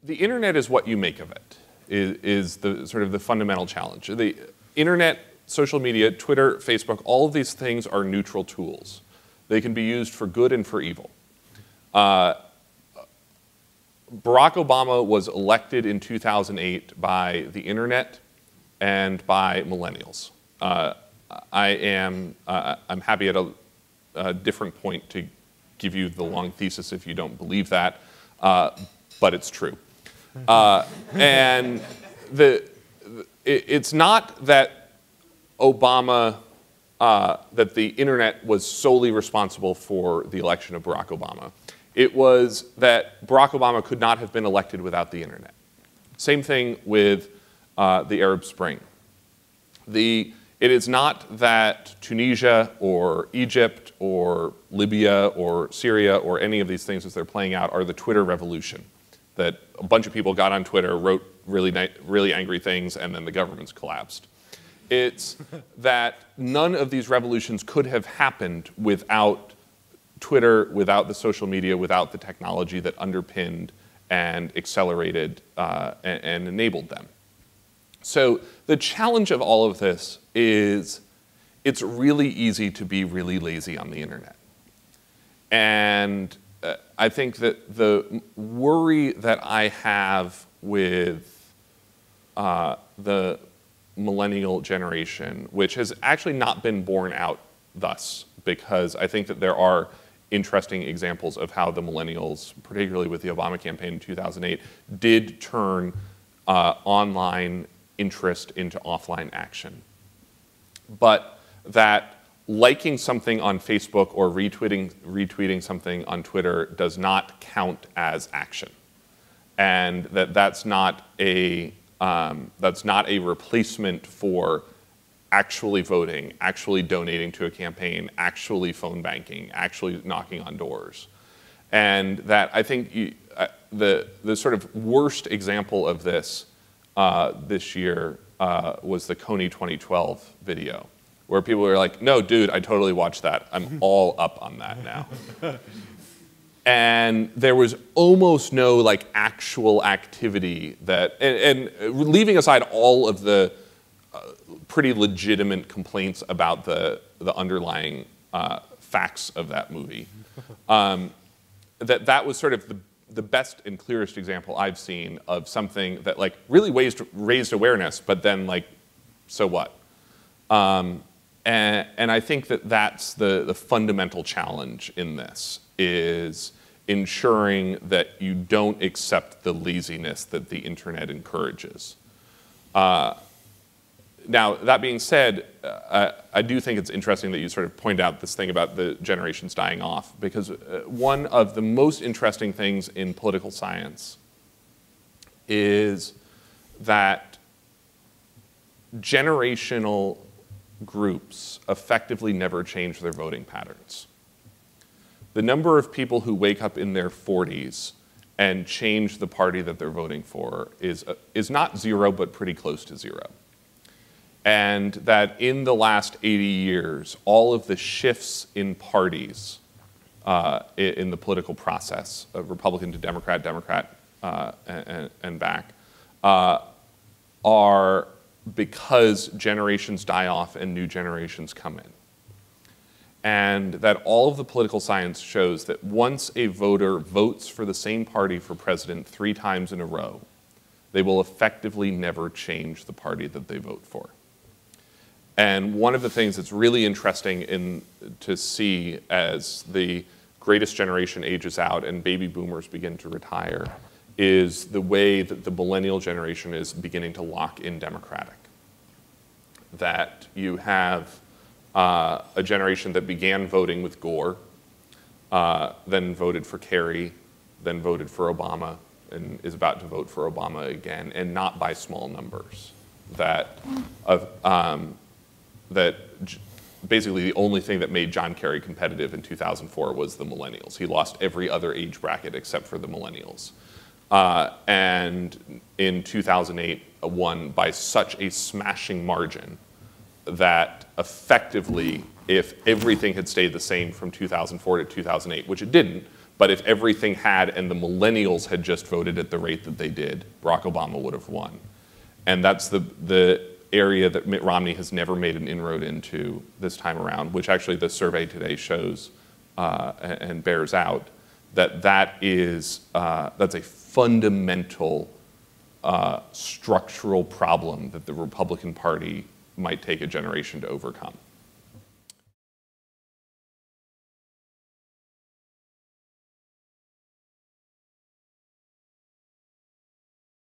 The internet is what you make of it, is the sort of the fundamental challenge. The internet, social media, Twitter, Facebook, all of these things are neutral tools. They can be used for good and for evil. Barack Obama was elected in 2008 by the internet and by millennials. I'm happy at a different point to give you the long thesis if you don't believe that, but it's true. And it's not that Obama, that the internet was solely responsible for the election of Barack Obama. It was that Barack Obama could not have been elected without the internet. Same thing with the Arab Spring. It is not that Tunisia or Egypt or Libya or Syria or any of these things as they're playing out are the Twitter revolution. That a bunch of people got on Twitter, wrote really angry things, and then the governments collapsed. It's that none of these revolutions could have happened without Twitter, without the social media, without the technology that underpinned and accelerated and enabled them. So the challenge of all of this is it's really easy to be really lazy on the internet. And I think that the worry that I have with the millennial generation, which has actually not been borne out thus, because I think that there are interesting examples of how the millennials, particularly with the Obama campaign in 2008, did turn online interest into offline action. But that liking something on Facebook or retweeting something on Twitter does not count as action, and that's not a replacement for actually voting, actually donating to a campaign, actually phone banking, actually knocking on doors. And that I think the sort of worst example of this this year was the Coney 2012 video, where people were like, no, dude, I totally watched that. I'm all up on that now. And there was almost no like actual activity that, and leaving aside all of the pretty legitimate complaints about the underlying facts of that movie, that was sort of the best and clearest example I've seen of something that like really raised awareness, but then like, so what? And I think that that's the fundamental challenge in this, is ensuring that you don't accept the laziness that the internet encourages. Now, that being said, I do think it's interesting that you sort of point out this thing about the generations dying off, because one of the most interesting things in political science is that generational groups effectively never change their voting patterns. The number of people who wake up in their 40s and change the party that they're voting for is not zero, but pretty close to zero. And that in the last 80 years, all of the shifts in parties in the political process, Republican to Democrat, and back, are because generations die off and new generations come in. And that all of the political science shows that once a voter votes for the same party for president 3 times in a row, they will effectively never change the party that they vote for. And one of the things that's really interesting to see as the greatest generation ages out and baby boomers begin to retire is the way that the millennial generation is beginning to lock in Democratic. That you have a generation that began voting with Gore, then voted for Kerry, then voted for Obama, and is about to vote for Obama again, and not by small numbers. That basically the only thing that made John Kerry competitive in 2004 was the millennials. He lost every other age bracket except for the millennials. And in 2008, won by such a smashing margin that effectively, if everything had stayed the same from 2004 to 2008, which it didn't, but if everything had and the millennials had just voted at the rate that they did, Barack Obama would have won. And that's the area that Mitt Romney has never made an inroad into this time around, which actually the survey today shows and bears out that's a fundamental structural problem that the Republican Party might take a generation to overcome.